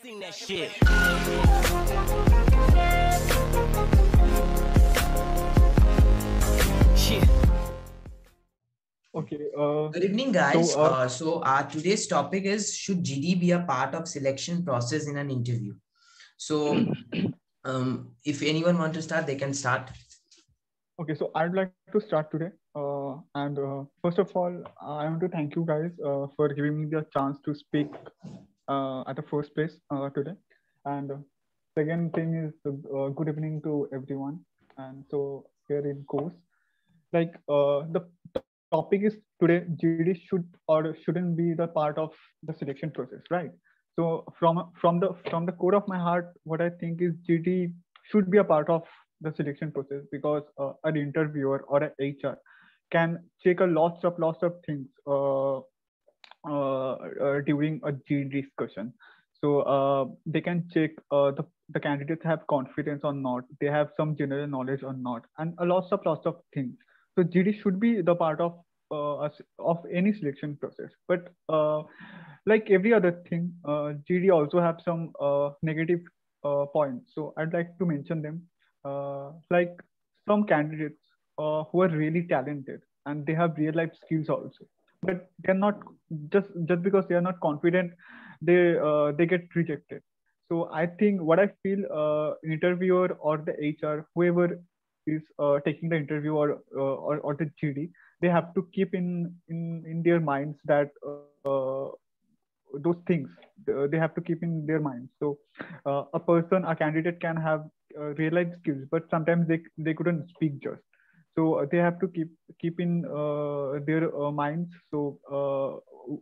Sing that shit. Shit. Okay. Good evening, guys. So, Our today's topic is, should GD be a part of selection process in an interview? So, if anyone want to start, they can start. okay, so I'd like to start today. And first of all, I want to thank you guys for giving me the chance to speak at the first place today. And second thing is good evening to everyone. And so here it goes. Like the topic is today, GD should or shouldn't be the part of the selection process, right? So from the core of my heart, what I think is GD should be a part of the selection process because an interviewer or an HR can check a lots of things during a GD discussion. So they can check the candidates have confidence or not, they have some general knowledge or not, and a lots of things. So GD should be the part of of any selection process. But like every other thing, GD also have some negative points. So I'd like to mention them. Like some candidates who are really talented and they have real life skills also, but they're not just because they are not confident, they get rejected. So I think what I feel, interviewer or the HR, whoever is taking the interview or the GD, they have to keep in their minds that those things they have to keep in their minds. So a candidate can have real life skills, but sometimes they couldn't speak just. So they have to keep in their minds. So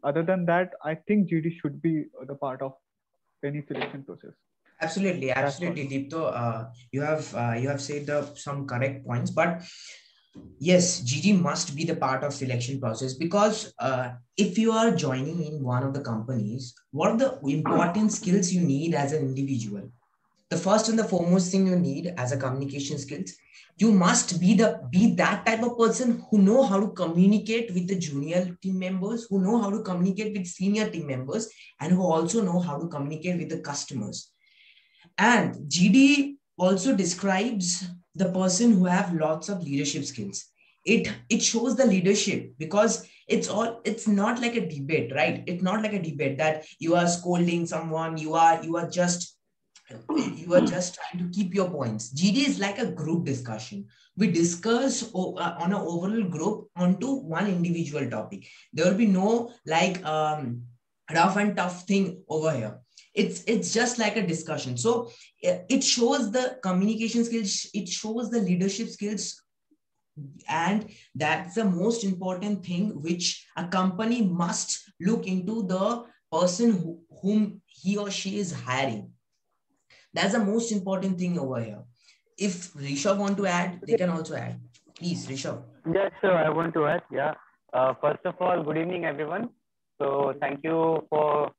other than that, I think GD should be the part of any selection process. Absolutely, That's all. absolutely, Deepto. You have said some correct points, but yes, GD must be the part of selection process because if you are joining in one of the companies, what are the important skills you need as an individual? The first and the foremost thing you need as a communication skills, you must be that type of person who know how to communicate with the junior team members, who know how to communicate with senior team members, and who also know how to communicate with the customers. And GD also describes the person who have lots of leadership skills. It shows the leadership because it's not like a debate, right? It's not like a debate that you are scolding someone, you are just trying to keep your points. GD is like a group discussion. We discuss on an overall group onto one individual topic. There will be no like rough and tough thing over here. It's just like a discussion. So it shows the communication skills, it shows the leadership skills, and that's the most important thing which a company must look into the person whom he or she is hiring. That's the most important thing over here. If Rishabh want to add, they can also add. Please, Rishabh. Yes, sir. I want to add. Yeah. First of all, good evening, everyone. So thank you for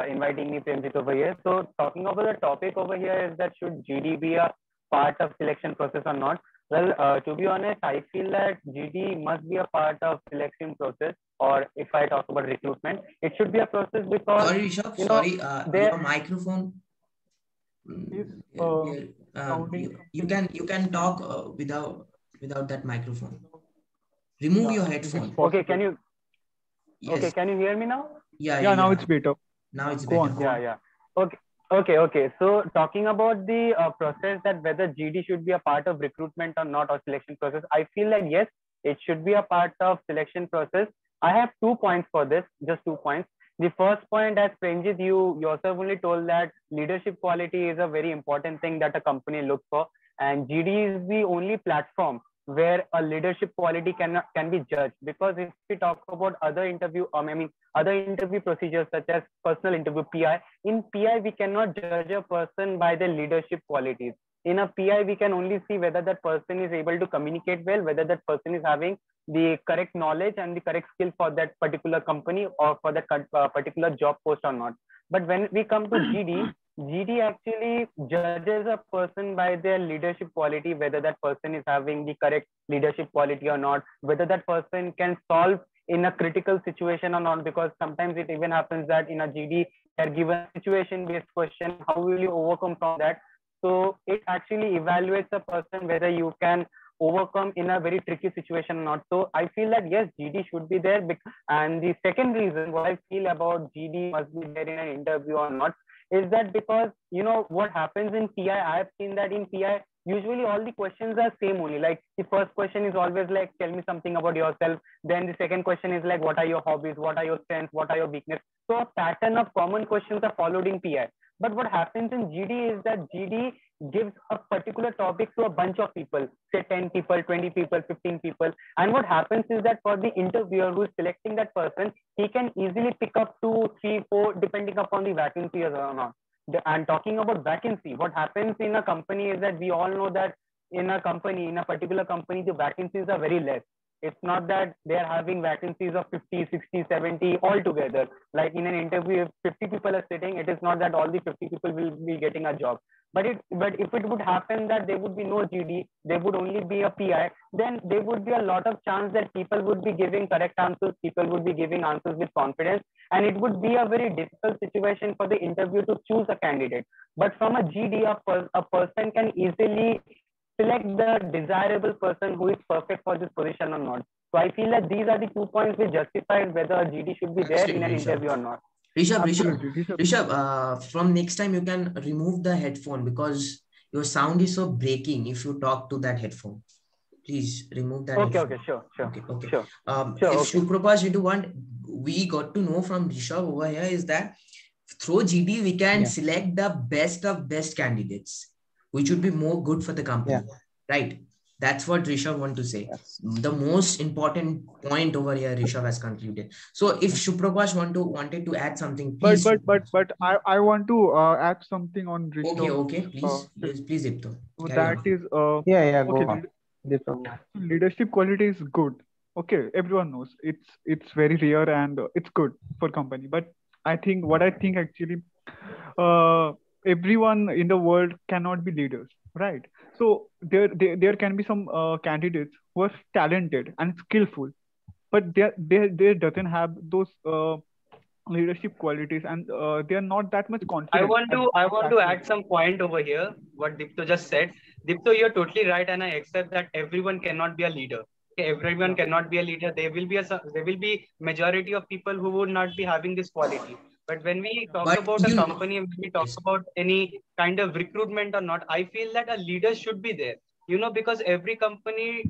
inviting me, Premjit, over here. So talking about the topic over here is that should GD be a part of selection process or not? Well, to be honest, I feel that GD must be a part of selection process. Or if I talk about recruitment, it should be a process because Sorry, Rishabh. you know Sorry, there. your microphone. Is You, sounding you can talk without that microphone. Remove yeah, your if it's headphone. Okay, possible. can you? Okay, Yes. can you hear me now? Yeah, now it's better. Now it's Go better. on, go Yeah, on. yeah. Okay. So talking about the process that whether GD should be a part of recruitment or not or selection process, I feel like yes, it should be a part of selection process. I have 2 points for this, just 2 points. The first point, as Prenjit, you yourself only told that leadership quality is a very important thing that a company looks for, and GD is the only platform where a leadership quality can be judged. Because if we talk about other interview, other interview procedures such as personal interview PI, in PI we cannot judge a person by their leadership qualities. In a PI we can only see whether that person is able to communicate well, whether that person is having the correct knowledge and the correct skill for that particular company or for that particular job post or not. But when we come to GD actually judges a person by their leadership quality, whether that person is having the correct leadership quality or not, whether that person can solve in a critical situation or not. Because sometimes it even happens that in a GD they are given a situation based question, how will you overcome from that? So it actually evaluates a person whether you can overcome in a very tricky situation or not. So I feel that yes, GD should be there. And the second reason what I feel about GD must be there in an interview or not is that because you know what happens in PI, I have seen that in PI usually all the questions are same only. Like the first question is always like, tell me something about yourself. Then the second question is like, what are your hobbies, what are your strengths, what are your weakness? So a pattern of common questions are followed in PI. But what happens in GD is that GD gives a particular topic to a bunch of people, say 10 people, 20 people, 15 people. And what happens is that for the interviewer who is selecting that person, he can easily pick up 2, 3, 4, depending upon the vacancy or not. And talking about vacancy, what happens in a company is that we all know that in a company, in a particular company, the vacancies are very less. It's not that they are having vacancies of 50, 60, 70 altogether. Like in an interview, if 50 people are sitting, it is not that all the 50 people will be getting a job. But if it would happen that there would be no GD, there would only be a PI, then there would be a lot of chance that people would be giving correct answers, people would be giving answers with confidence, and it would be a very difficult situation for the interview to choose a candidate. But from a GD, a person can easily select the desirable person who is perfect for this position or not. So I feel that these are the 2 points which justify whether a GD should be there in an interview or not. Rishabh, from next time you can remove the headphone because your sound is so breaking if you talk to that headphone. Please remove that. Okay, sure. Okay. Sure. If Suprakash into one, we got to know from Rishabh over here is that through GD we can select the best of best candidates, which would be more good for the company, right? That's what Rishabh want to say. Yes. The most important point over here, Rishabh has concluded. So if Suprakash wanted to add something, please. But I want to add something on Rishabh. Okay, please, Dipto. So that is go on. Leadership quality is good. Okay, everyone knows it's very rare and it's good for company. But I think actually, everyone in the world cannot be leaders, right? So there can be some candidates who are talented and skillful, but they doesn't have those leadership qualities, and they are not that much confident. I want to add some point over here. What Dipto just said. Dipto, you're totally right, and I accept that everyone cannot be a leader. Okay, everyone cannot be a leader. There will be majority of people who would not be having this quality. But when we talk about a company, when we talk about any kind of recruitment or not, I feel that a leader should be there. You know, because every company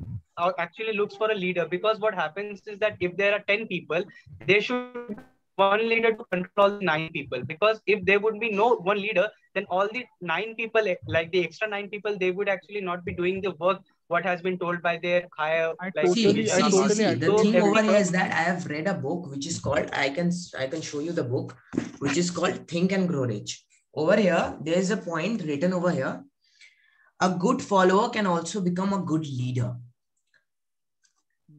actually looks for a leader. Because what happens is that if there are 10 people, there should one leader to control the 9 people. Because if there would be no one leader, then all the 9 people, like the extra 9 people, they would actually not be doing the work what has been told by their higher. The thing over here is that I have read a book which is called, I can show you the book, which is called Think and Grow Rich. Over here, there is a point written over here. A good follower can also become a good leader.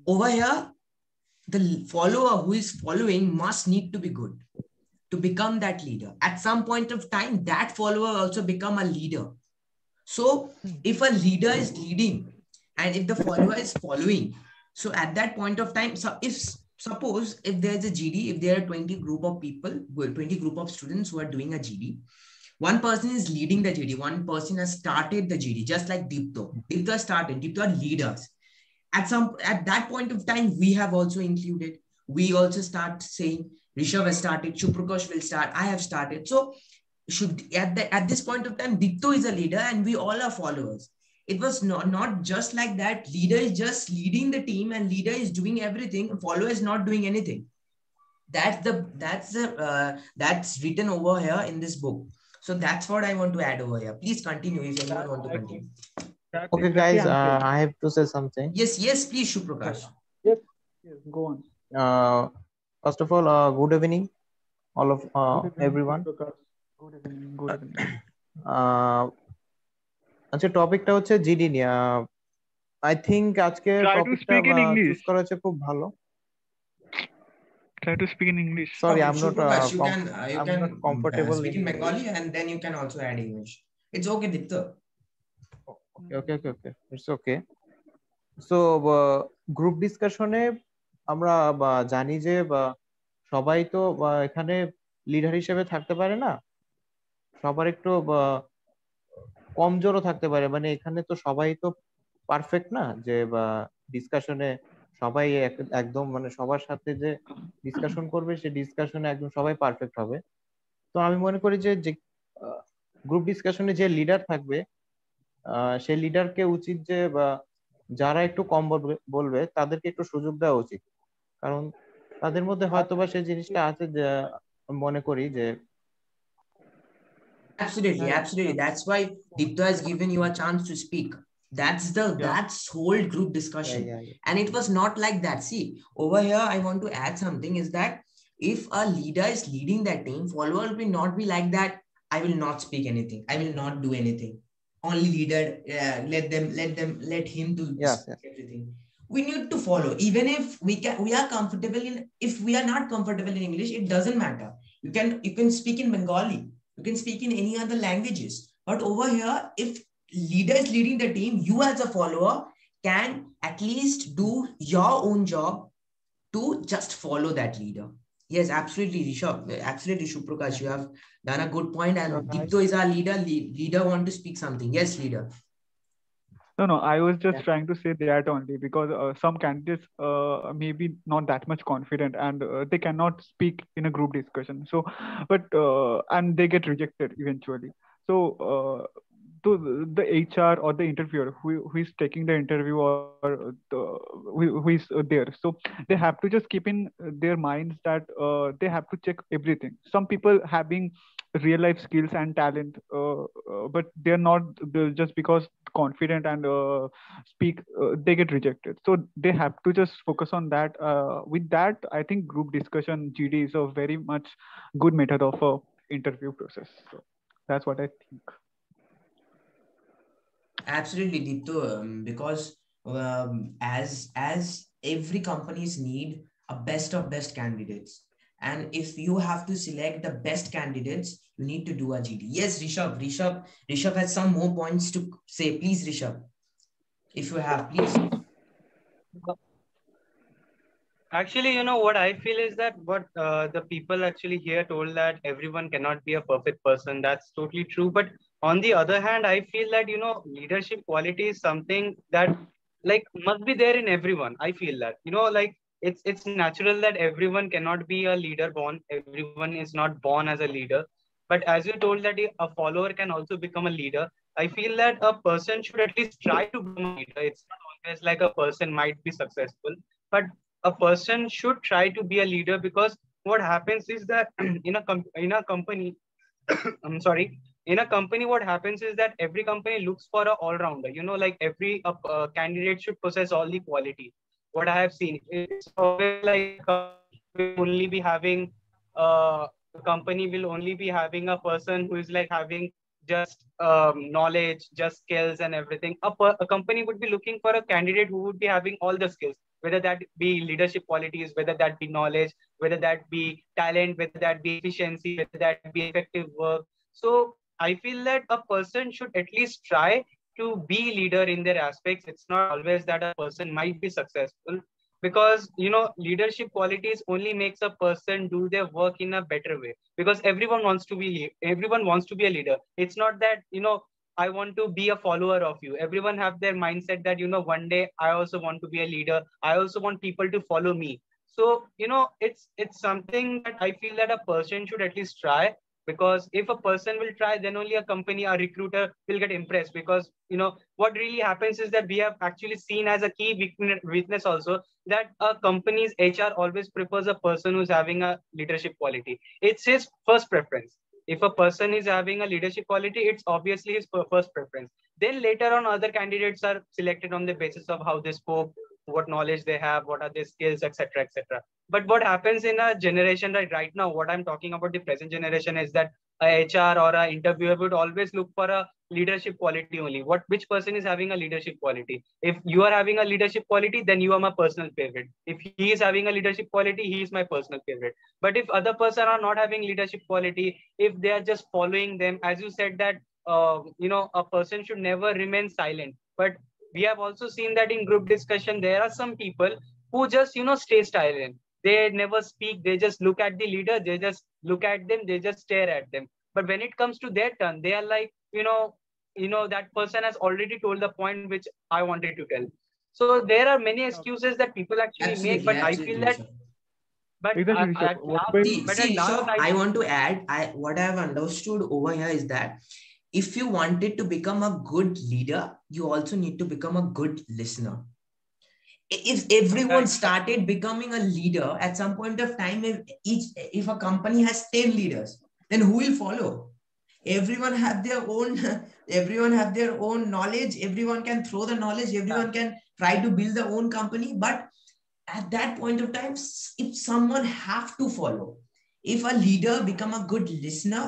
Over here, the follower who is following must need to be good to become that leader. At some point of time, that follower also become a leader. So if a leader is leading and if the follower is following, so at that point of time, so suppose if there's a GD, if there are 20 group of people, 20 group of students who are doing a GD, one person is leading the GD, one person has started the GD, just like Dipto. Dipto started, Dipto are leaders. At that point of time, we have also included. We also start saying, Rishabh has started, Suprakash will start, I have started. So at this point of time, Dipto is a leader and we all are followers. It was not just like that. Leader is just leading the team and leader is doing everything. Follower is not doing anything. That's written over here in this book. So that's what I want to add over here. Please continue if anyone want to continue. Okay, guys, I have to say something. Yes, please, Suprakash. Yes, go on. First of all, good evening, all of everyone. Good evening. আচ্ছা টপিকটা হচ্ছে GD নিয়ে I think আজকে টপিকটা choose করা হচ্ছে খুব ভালো Try to speak in English. Sorry, I'm not comfortable speak in Bengali and then you can also add English. It's okay, Dipto. Okay. It's okay. So group ডিসকাশনে আমরা জানি যে সবাই তো এখানে লিডার হিসেবে থাকতে পারে না, সবার একটু কমজোরও থাকতে পারে। মানে এখানে তো সবাই তো পারফেক্ট না, যে বা ডিসকাশনে সবাই একদম মানে সবার সাথে যে ডিসকাশন করবে সে ডিসকাশনে একদম সবাই পারফেক্ট হবে। তো আমি মনে করি যে যে গ্রুপ ডিসকাশনে যে লিডার থাকবে সেই লিডারকে উচিত যে বা যারা একটু কম বলবে বলবে তাদেরকে একটু সুযোগ দেওয়া উচিত। কারণ তাদের মধ্যে হয়তো বা সেই জিনিসটা আছে যে মনে করি যে Absolutely, absolutely. That's why Dipto has given you a chance to speak. That's whole group discussion. And it was not like that. See, over here, I want to add something is that if a leader is leading that team, follower will not be like that. I will not speak anything. I will not do anything. Only leader, let him do everything. We need to follow. Even if we are comfortable in, if we are not comfortable in English, it doesn't matter. You can speak in Bengali. You can speak in any other languages. But over here, if leader is leading the team, you as a follower can at least do your own job to just follow that leader. Yes, absolutely, Rishabh. Absolutely, Shuprakash. You have done a good point. And Dipto is our leader. Leader want to speak something. Yes, leader. No, I was just trying to say that only because some candidates may be not that much confident and they cannot speak in a group discussion. So, but and they get rejected eventually. So, to the HR or the interviewer who is taking the interview or who is there, so they have to just keep in their minds that they have to check everything. Some people having real life skills and talent, but they're not just because confident and speak, they get rejected. So they have to just focus on that. With that, I think group discussion GD is a very much good method of a interview process. So that's what I think. Absolutely, Deepto, because as every companies need a best of best candidates, and if you have to select the best candidates, you need to do a GD. Yes, Rishabh has some more points to say. Please, Rishabh, if you have, please. Actually, you know what I feel is that what the people actually here told that everyone cannot be a perfect person. That's totally true. But on the other hand, I feel that, you know, leadership quality is something that like must be there in everyone. I feel that, you know, like it's natural that everyone cannot be a leader born. Everyone is not born as a leader. But as you told that a follower can also become a leader, I feel that a person should at least try to become a leader. It's not always like a person might be successful, but a person should try to be a leader, because what happens is that in a company I'm sorry, in a company what happens is that every company looks for an all-rounder, you know, like every candidate should possess all the quality. What I have seen, it's always like only be having a company will only be having a person who is like having just knowledge, just skills and everything. A company would be looking for a candidate who would be having all the skills, whether that be leadership qualities, whether that be knowledge, whether that be talent, whether that be efficiency, whether that be effective work. So I feel that a person should at least try to be leader in their aspects. It's not always that a person might be successful, because you know leadership qualities only makes a person do their work in a better way, because everyone wants to be a leader. It's not that, you know, I want to be a follower of you. Everyone have their mindset that, you know, one day I also want to be a leader. I also want people to follow me. So, you know, it's something that I feel that a person should at least try, because if a person will try, then only a company, a recruiter will get impressed. Because, you know, what really happens is that we have actually seen as a key weakness also, that a company's HR always prefers a person who's having a leadership quality. It's his first preference. If a person is having a leadership quality, it's obviously his first preference. Then later on, other candidates are selected on the basis of how they spoke, what knowledge they have, what are their skills, etc., etc. But what happens in a generation right now, what I'm talking about the present generation, is that a HR or a interviewer would always look for a leadership quality only. Which person is having a leadership quality? If you are having a leadership quality, then you are my personal favorite. If he is having a leadership quality, he is my personal favorite. But if other person are not having leadership quality, if they are just following them, as you said that you know, a person should never remain silent. But we have also seen that in group discussion there are some people who just, you know, stay silent. They never speak. They just look at the leader. They just look at them. They just stare at them. But when it comes to their turn, they are like, that person has already told the point which I wanted to tell. So there are many excuses that people actually make, Absolutely, but I feel absolutely, that, Rishabh. but Exactly, Rishabh. at What last, about See, but at see, last, Rishabh, I want to add, what I have understood over here is that if you wanted to become a good leader, you also need to become a good listener. If everyone started becoming a leader at some point of time, if a company has 10 leaders, then who will follow? Everyone have their own everyone have their own knowledge. Everyone can throw the knowledge. Everyone can try to build their own company. But at that point of time, if someone have to follow, if a leader become a good listener,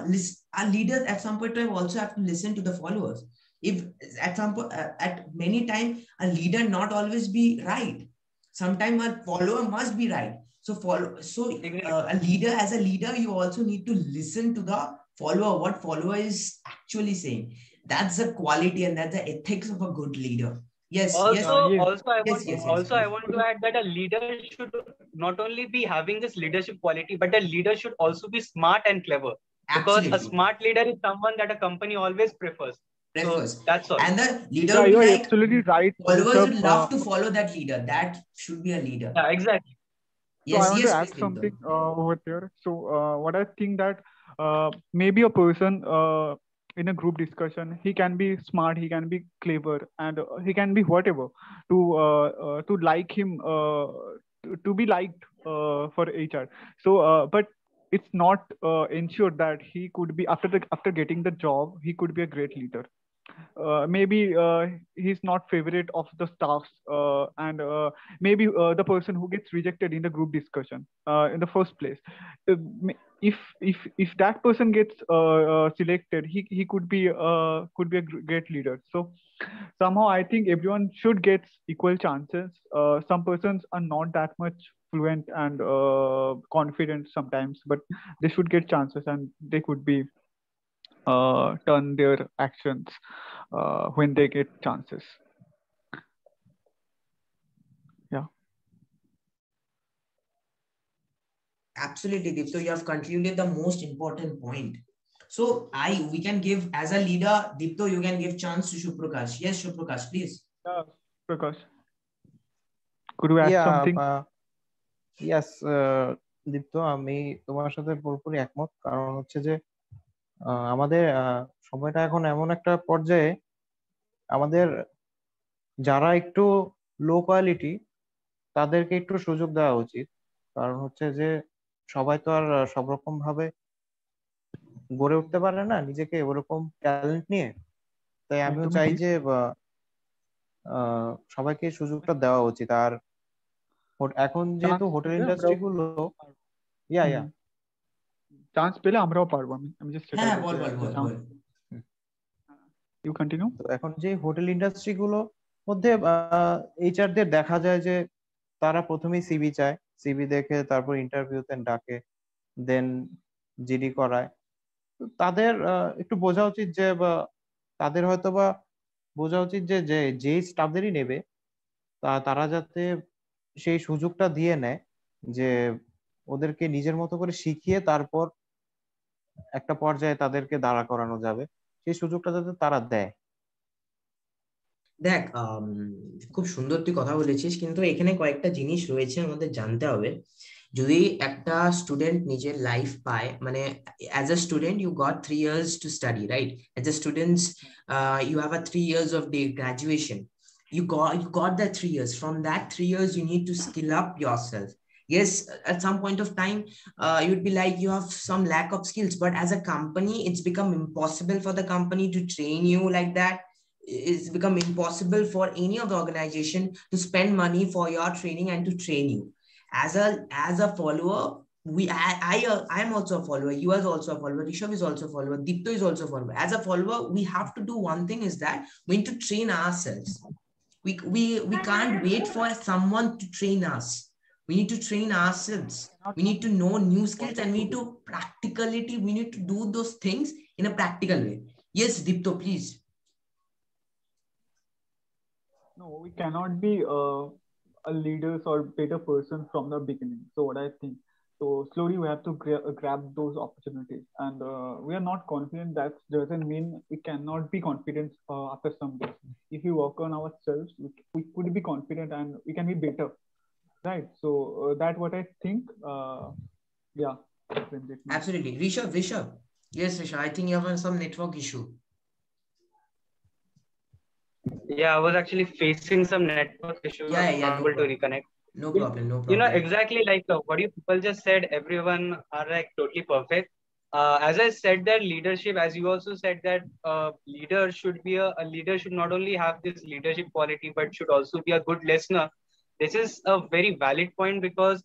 a leader at some point of time also have to listen to the followers. If at some point, at many times, a leader not always be right. Sometimes a follower must be right. So a leader, as a leader, you also need to listen to the follower, what follower is actually saying. That's the quality and that's the ethics of a good leader. Yes, yes, yes. I want to add that a leader should not only be having this leadership quality, but a leader should also be smart and clever. Because a absolutely. smart leader is someone that a company always prefers. So that's all. And the leader Yeah, would be you are like, absolutely right, followers would Rishabh. love to follow that leader. That should be a leader. Yeah, exactly. So I Yes, want to yes, add please, something Dimple. over there. So what I think that maybe a person in a group discussion, he can be smart, he can be clever, and he can be whatever to like him to be liked for HR. So but it's not ensured that he could be after getting the job, he could be a great leader. Maybe he's not favorite of the staffs and maybe the person who gets rejected in the group discussion in the first place. Uh, if that person gets selected, he could be a great leader. So somehow I think everyone should get equal chances. Some persons are not that much fluent and confident sometimes, but they should get chances and they could be turn their actions when they get chances. Yeah. Absolutely, Deep. So you have concluded the most important point. So we can give as a leader, Dipto, you can give chance to Shuprakash. Yes, Shuprakash, please. Yeah, Prakash, could you add Yeah, something? ইয়াস দীপ্ত, আমি তোমার সাথে পুরোপুরি একমত। কারণ হচ্ছে যে আমাদের সময়টা এখন এমন একটা পর্যায়ে, আমাদের যারা একটু লো কোয়ালিটি তাদেরকে একটু সুযোগ দেওয়া উচিত। কারণ হচ্ছে যে সবাই তো আর সব রকম ভাবে গড়ে উঠতে পারে না নিজেকে ওরকম ট্যালেন্ট নিয়ে। তাই আমিও একদমই চাই ঠিক। যে সবাইকে সুযোগটা দেওয়া উচিত। আর এখন যেহেতু হোটেল ইন্ডাস্ট্রি গুলো, ইয়া চান্স পেলে আমরাও পারবো। আমি জাস্ট সেটাই হ্যাঁ, বলতে চাচ্ছি। You continue. তো এখন যে হোটেল ইন্ডাস্ট্রি গুলো মধ্যে এইচআর দের দেখা যায় যে তারা প্রথমেই সিভি চায়, সিভি দেখে তারপর ইন্টারভিউতে ডাকে, দেন জিডি করায়। তাদের একটু বোঝা উচিত যে তাদের হয়তো বা বোঝা উচিত যে যে স্টাফদেরই নেবে তারা যাতে সেই সুযোগটা দিয়ে নেয়, যে ওদেরকে নিজের মতো করে শিখিয়ে তারপর একটা পর্যায়ে তাদেরকে দাঁড়া করানো যাবে, সেই সুযোগটা যাতে তারা দেয়। দেখ, খুব সুন্দর তুই কথা বলেছিস, কিন্তু এখানে কয়েকটা জিনিস রয়েছে আমাদের জানতে হবে। যদি একটা স্টুডেন্ট নিজের লাইফ পায়, মানে as a student you got 3 years to study, right? As a student, you have a 3 years of graduation. You got that 3 years. From that 3 years, you need to skill up yourself. Yes, at some point of time, you'd be like you have some lack of skills, but as a company, it's become impossible for the company to train you like that. It's become impossible for any of the organization to spend money for your training and to train you. As a follower, I am also a follower. You are also a follower. Rishabh is also a follower. Dipto is also a follower. As a follower, we have to do one thing, is that we need to train ourselves. We can't wait for someone to train us. We need to train ourselves. We need to know new skills, and we need to we need to do those things in a practical way. Yes, Dipto, please. No, we cannot be a leaders or better person from the beginning. So what I think. So slowly we have to grab those opportunities, and we are not confident. That doesn't mean we cannot be confident after some days. If we work on ourselves, we could be confident and we can be better, right? So that what I think. Yeah. Absolutely. Rishabh. Yes, Rishabh. I think you have some network issue. Yeah, I was actually facing some network issues. Yeah, I was not able to reconnect. No problem. You know, exactly like what you people just said, everyone are like totally perfect. As I said that leadership, as you also said that leader should be a leader should not only have this leadership quality, but should also be a good listener. This is a very valid point because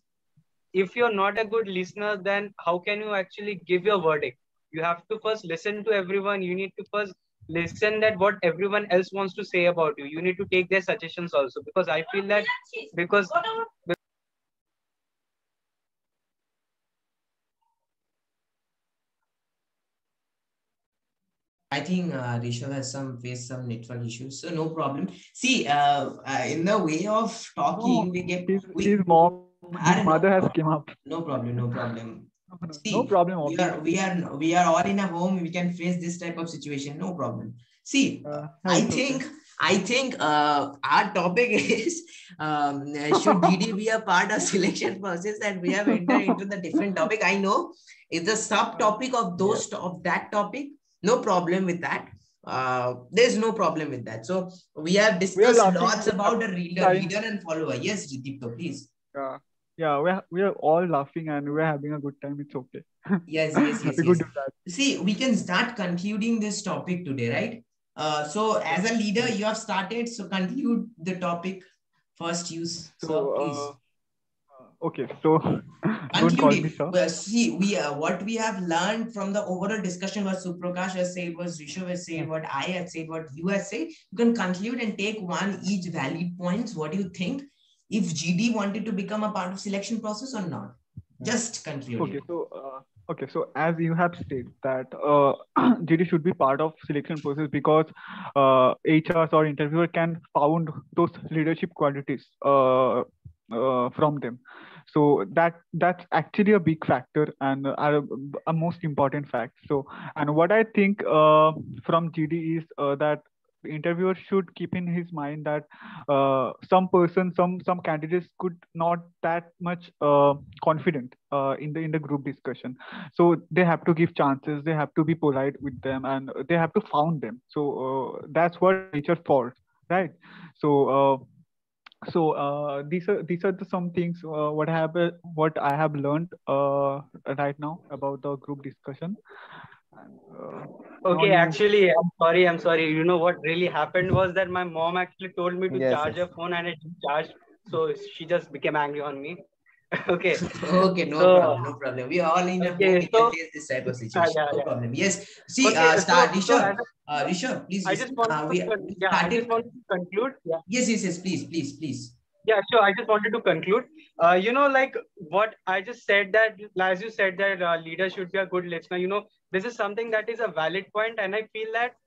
if you're not a good listener, then how can you actually give your verdict? You have to first listen to everyone. You need to first listen that what everyone else wants to say about you. You need to take their suggestions also, because I feel that because I think Rishabh has faced some network issues, so no problem. See, in the way of talking, his mom, his mother has come up. No problem. See, no problem. We are all in a home. We can face this type of situation. No problem. See, I think our topic is should GD be a part of selection process, and we have entered into the different topic. I know it's a subtopic of of that topic. No problem with that. There's no problem with that. So we have discussed lots about the leader and follower. Yes, Deepto, please. Yeah, we are all laughing and we're having a good time. It's okay. Yes. See, we can start concluding this topic today, right? So as a leader, you have started. So conclude the topic first. Use so please. Okay, so don't call me sir. Well, see, what we have learned from the overall discussion, what Suprakash has said, what Rishabh has said, what I have said, what you have said. You can conclude and take one each valid points. What do you think? If GD wanted to become a part of selection process or not? Just conclude. Okay, so as you have stated that GD should be part of selection process because HRs or interviewer can found those leadership qualities from them. So that's actually a big factor and a most important fact. So, and what I think from GD is that the interviewer should keep in his mind that some candidates could not that much confident in the group discussion. So they have to give chances. They have to be polite with them, and they have to found them. So that's what nature for, right? So. These are some things what I have learned right now about the group discussion. Okay, actually, I'm sorry. You know what really happened was that my mom actually told me to charge her phone and it didn't charge, so she just became angry on me. Okay. Okay, no problem. We are all in a home. We can face this type of situation. No problem. Yes. See, Rishabh, please. I just want to conclude. Yes. Please. Yeah, sure. I just wanted to conclude. Like what I just said that, as you said that leader should be a good listener. This is something that is a valid point, and I feel that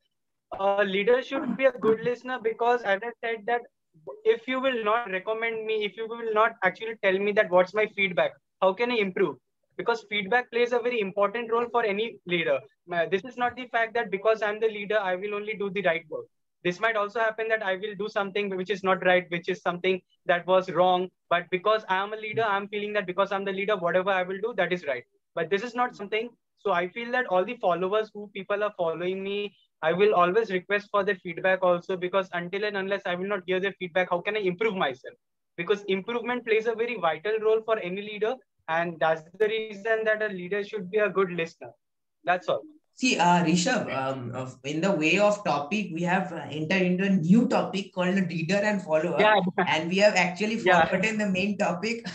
leader should be a good listener because, as I said, that if you will not recommend me, if you will not actually tell me that what's my feedback, how can I improve? Because feedback plays a very important role for any leader. This is not the fact that because I'm the leader, I will only do the right work. This might also happen that I will do something which is not right, which is something that was wrong. But because I am a leader, I'm feeling that because I'm the leader, whatever I will do, that is right. But this is not something. So I feel that all the followers who people are following me, I will always request for their feedback also, because until and unless I will not hear their feedback, how can I improve myself? Because improvement plays a very vital role for any leader. And that's the reason that a leader should be a good listener. That's all. See, Rishabh, in the way of topic, we have entered into a new topic called leader and follower. Yeah. And we have actually forgotten the main topic.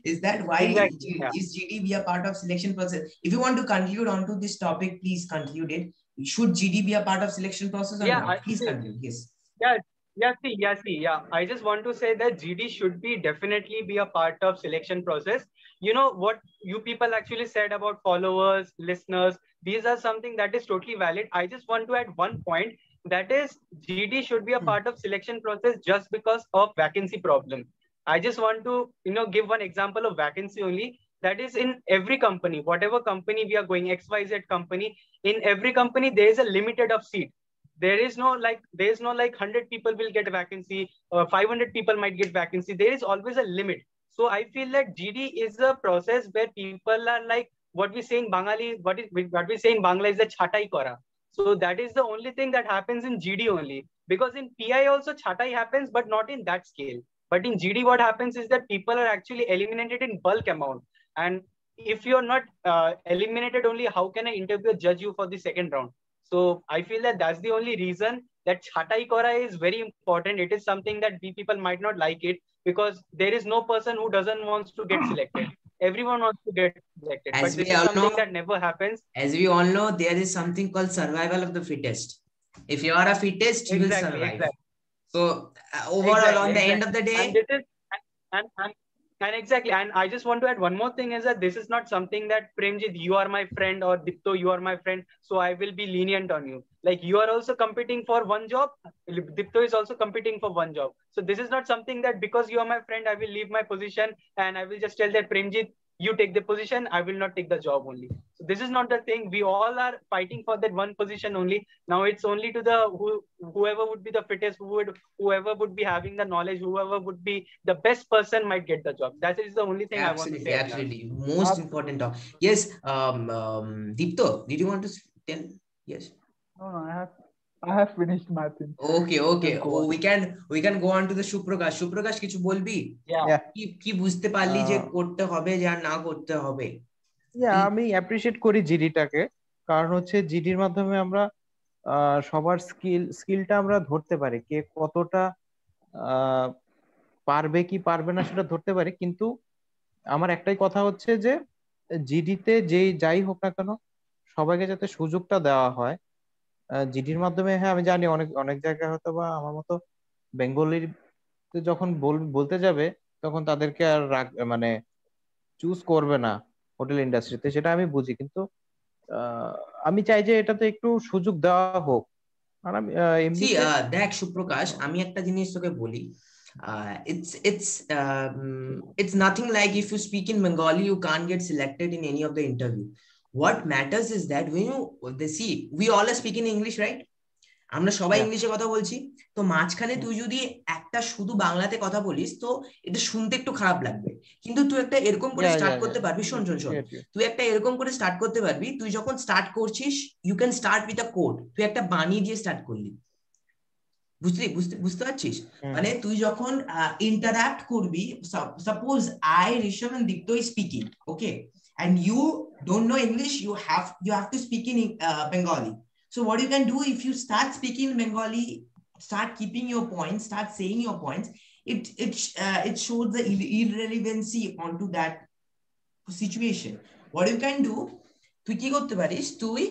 Is that why is GD be a part of selection process? If you want to conclude onto this topic, please conclude it. Should GD be a part of selection process or not? Please conclude. Yes. Yeah. I just want to say that GD should definitely be a part of selection process. You know what you people actually said about followers, listeners, these are something that is totally valid. I just want to add one point, that is GD should be a part of selection process just because of vacancy problem. I just want to, give one example of vacancy only. That is in every company, whatever company we are going, XYZ company, in every company, there is a limited of seat. There is no like 100 people will get a vacancy or 500 people might get vacancy. There is always a limit. So I feel that GD is a process where people are like, what we say in Bengali, what we say in Bangla is the chatai kora. So that is the only thing that happens in GD only. Because in PI also chatai happens, but not in that scale. But in GD, what happens is that people are actually eliminated in bulk amount. And if you're not eliminated only, how can an interviewer judge you for the second round? So I feel that that's the only reason that chatai kora is very important. It is something that we people might not like it, because there is no person who doesn't wants to get selected. Everyone wants to get selected, As but we this is all something know, that never happens. As we all know, there is something called survival of the fittest. If you are a fittest, you will survive. Exactly. So overall, on the end of the And day, this is and exactly. And I just want to add one more thing is that this is not something that Premjit, you are my friend, or Dipto, you are my friend, so I will be lenient on you. Like, you are also competing for one job. Dipto is also competing for one job. So this is not something that because you are my friend, I will leave my position and I will just tell that Premjit, you take the position, I will not take the job only. So this is not the thing. We all are fighting for that one position only. Now it's only to the whoever would be the fittest, whoever would be having the knowledge, whoever would be the best person might get the job. That is the only thing I want to say. Absolutely. Most important talk. Yes, Deepto, did you want to tell? Yes. No, I have finished my thing. Okay. Oh, we can go on to the Shuprakash. Shuprakash, কিছু বলবি? কি বুঝতে পারলি যে করতে হবে যে আর না করতে হবে? আমি অ্যাপ্রিশিয়েট করি জিডিটাকে, কারণ হচ্ছে জিডির মাধ্যমে আমরা সবার স্কিলটা আমরা ধরতে পারি, কে কতটা পারবে কি পারবে না সেটা ধরতে পারি। কিন্তু আমার একটাই কথা হচ্ছে যে জিডিতে যাই হোক না কেন, সবাইকে যাতে সুযোগটা দেওয়া হয়। জিডির মাধ্যমে, হ্যাঁ আমি জানি অনেক অনেক জায়গায় হয়তো বা আমার মতো বেঙ্গলির যখন বলতে যাবে, তখন তাদেরকে আর মানে চুজ করবে না হোটেল ইন্ডাস্ট্রিতে, সেটা আমি বুঝি। কিন্তু আমি চাই যে এটাতে একটু সুযোগ দেওয়া হোক। আর আমি দেখ সুপ্রকাশ, আমি একটা জিনিস তোকে বলি, it's nothing like if you speak in Bengali you can't get selected in any of the interview. What matters is that when we all are speaking English, right? আমরা সবাই ইংলিশে কথা বলছি, তো মাঝখানে তুই যদি একটা শুধু বাংলাতে কথা বলিস তো এটা শুনতে একটু খারাপ লাগবে। কিন্তু তুই একটা এরকম করে স্টার্ট করতে পারবি, শোন তুই একটা এরকম করে স্টার্ট করতে পারবি, তুই যখন স্টার্ট করছিস you can start with a code. তুই একটা বানিয়ে দিয়ে স্টার্ট করলি, বুঝতে পারছিস? মানে তুই যখন ইন্টারঅ্যাক্ট করবি, suppose I, Rishabh and Dipto is speaking, okay, and you don't know English, you have to speak in Bengali. So what you can do, if you start speaking Bengali, start keeping your points, start saying your points, it shows the irrelevancy onto that situation. What you can do, তুই কি করতে পারিস, তুই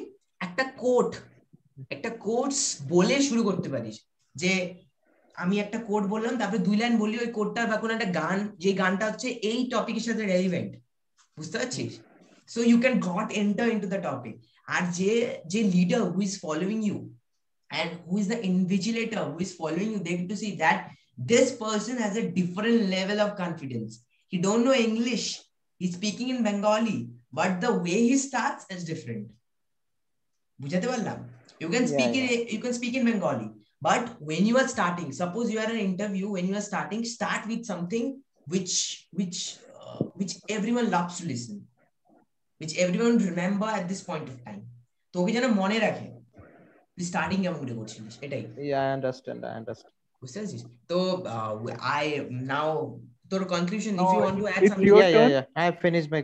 একটা quotes বলে শুরু করতে পারিস, যে আমি একটা কোড বললাম, তারপরে 2 লাইন বলি ওই কোডটার বা কোনো একটা গান, যে গানটা হচ্ছে এই টপিকের সাথে রেলিভেন্ট, বুঝতে পারছিস? So you can got enter into the topic. আর যে leader who is following you and who is the invigilator who is following you, they get to see that this person has a different level of confidence. He don't know English, he's speaking in Bengali, but the way he starts is different. বুঝাতে পারলাম? You can speak in Bengali, but when you are starting, suppose you are an interview, when you are starting, start with something which everyone loves to listen, which everyone remember at this point of time. তোকে যেন মনে রাখে তুই starting কেমন করে করছিস, এটাই। I understand. বুঝতে পারছিস? তো I now তোর conclusion, if you want to add something. Yeah. I have finished my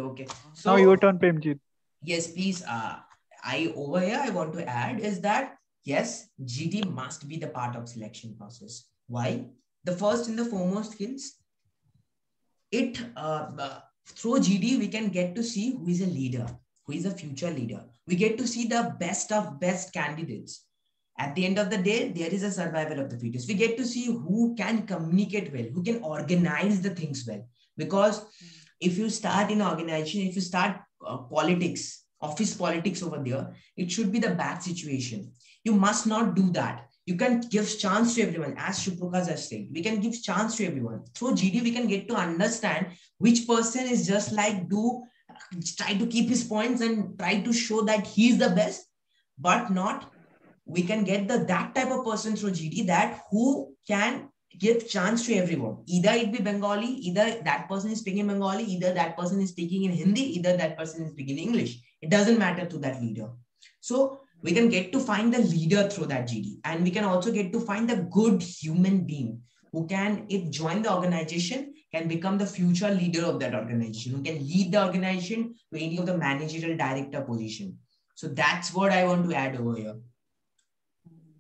Okay. So now your turn, Premjit. Yes, please. Over here I want to add is that yes, GD must be the part of selection process. Why? The first and the foremost skills, through GD we can get to see who is a leader, who is a future leader. We get to see the best of best candidates. At the end of the day, there is a survival of the fittest. We get to see who can communicate well, who can organize the things well. Because if you start in organization, if you start politics, office politics over there. It should be the bad situation. You must not do that. You can give chance to everyone, as Shubhprakash has said. We can give chance to everyone. Through GD, we can get to understand which person is just like try to keep his points and try to show that he's the best, but not. We can get that type of person through GD that who can give chance to everyone. Either it be Bengali, either that person is speaking Bengali, either that person is speaking in Hindi, either that person is speaking English. It doesn't matter to that leader. So we can get to find the leader through that GD. And we can also get to find the good human being who can, if join the organization, can become the future leader of that organization, who can lead the organization to any of the managerial director position. So that's what I want to add over here.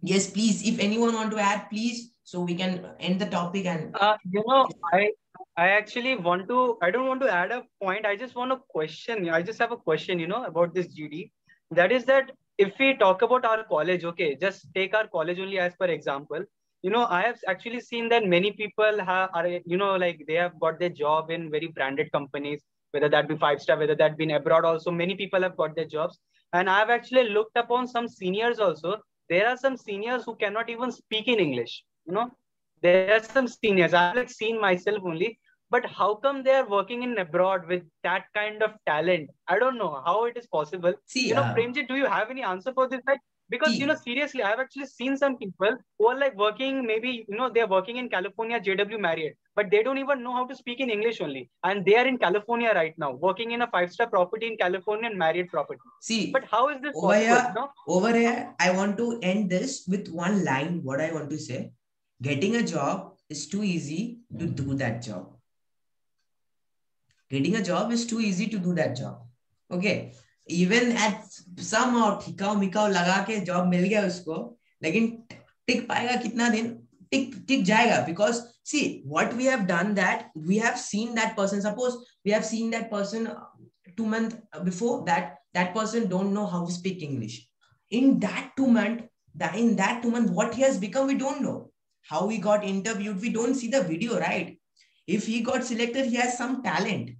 Yes, please. If anyone want to add, please, so we can end the topic. And I actually want to. I don't want to add a point. I just want to question. I just have a question. About this GD. That is that if we talk about our college, okay, just take our college only as per example. I have actually seen that many people like they have got their job in very branded companies, whether that be 5-star, whether that be in abroad. Also, many people have got their jobs, and I have actually looked upon some seniors also. There are some seniors who cannot even speak in English. There are some seniors I've like seen myself only, but how come they are working in abroad with that kind of talent? I don't know how it is possible. See, Premji, do you have any answer for this? Like, because seriously, I've actually seen some people who are like working, maybe they're working in California, JW Marriott, but they don't even know how to speak in English only, and they are in California right now, working in a 5-star property in California and Marriott property. See, but how is this possible? Over here, I want to end this with one line. What I want to say: getting a job is too easy to do that job. Getting a job is too easy to do that job. Okay. Even at somehow ठिकाव लगा के job मिल गया उसको, लेकिन टिक पाएगा कितना दिन? टिक जाएगा. Because see, what we have done, that we have seen that person. Suppose we have seen that person 2 months before, that person don't know how to speak English. In that 2 months, what he has become, we don't know. How he got interviewed, we don't see the video, right? If he got selected, he has some talent.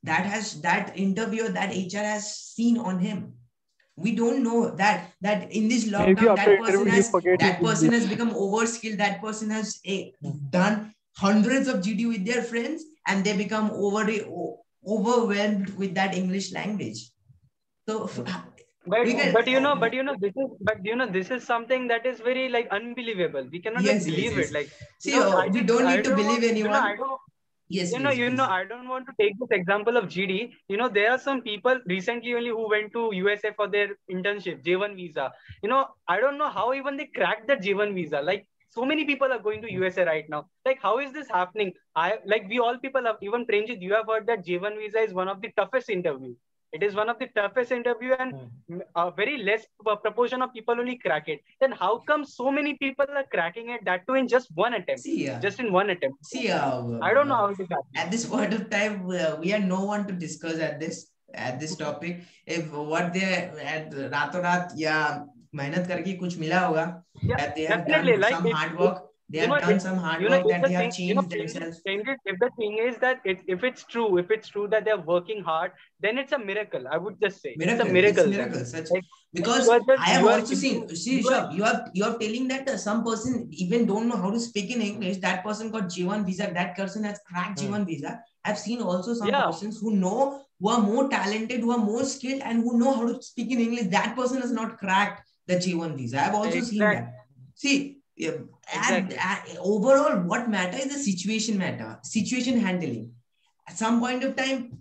That interviewer, that HR has seen on him. We don't know that in this lockdown, that person has become overskilled. That person has done hundreds of GD with their friends, and they become overwhelmed with that English language. So, this is something that is very like unbelievable. We cannot believe it. Like, see, we don't need to believe anyone. Yes, I don't want to take this example of GD. There are some people recently only who went to USA for their internship, J1 visa. I don't know how even they cracked that J1 visa. Like, so many people are going to USA right now. Like, how is this happening? We all people have, even Premjit, you have heard that J1 visa is one of the toughest interviews. It is one of the toughest interview, and a very less proportion of people only crack it. Then how come so many people are cracking it, that too in just one attempt? Just in one attempt. See, I don't know how it is happening. At this point of time, we are no one to discuss at this topic. If what they at rato raat ya mehnat karke kuch mila hoga, that they have done some hard work. They have done some hard work, that they have changed themselves. If the thing is that if it's true that they're working hard, then it's a miracle. I would just say it's a miracle. Because I have also seen. See, you are telling that some person even don't know how to speak in English. That person got J1 visa. That person has cracked J1 visa. I've seen also some persons who are more talented, who are more skilled, and who know how to speak in English. That person has not cracked the J1 visa. I've also seen that. See. And overall, what matters is the situation handling. At some point of time,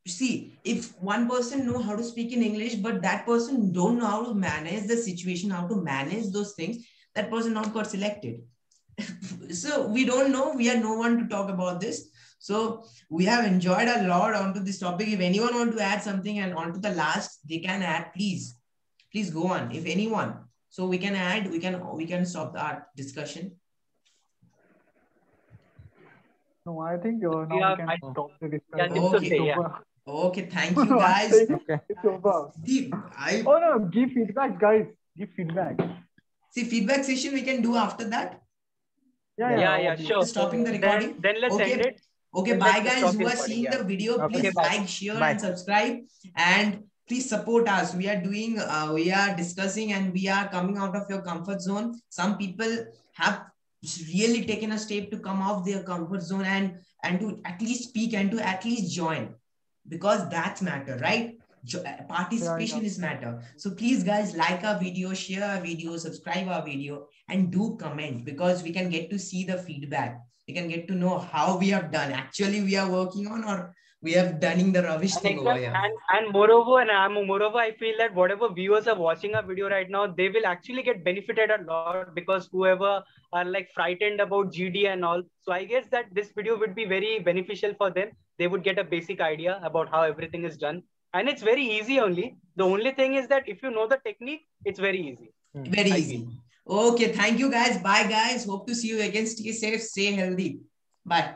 see, if one person know how to speak in English, but that person don't know how to manage the situation, how to manage those things, that person not got selected. So we don't know. We are no one to talk about this. So we have enjoyed a lot onto this topic. If anyone want to add something and onto the last, they can add. Please go on. If anyone. So we can add, we can stop our discussion. No, I think now we can stop the discussion. Okay, thank you guys. It's over. Give feedback, guys. Give feedback. See, feedback session we can do after that. Yeah, sure. Stopping the recording. Then let's end it. Okay, bye guys who are seeing the video. Please like, share, and subscribe. And please support us. We are discussing, and we are coming out of your comfort zone. Some people have really taken a step to come off their comfort zone and to at least speak and to at least join, because that's matter, right? Participation is matter. So please guys, like our video, share our video, subscribe our video, and do comment, because we can get to see the feedback. We can get to know how we have done. Actually, we are working on, or we have done the rubbish thing over here. And moreover, I feel that whatever viewers are watching our video right now, they will actually get benefited a lot, because whoever are like frightened about GD and all. So I guess that this video would be very beneficial for them. They would get a basic idea about how everything is done. And it's very easy only. The only thing is that if you know the technique, it's very easy. Very easy. Okay, thank you guys. Bye guys. Hope to see you again. Stay safe, stay healthy. Bye.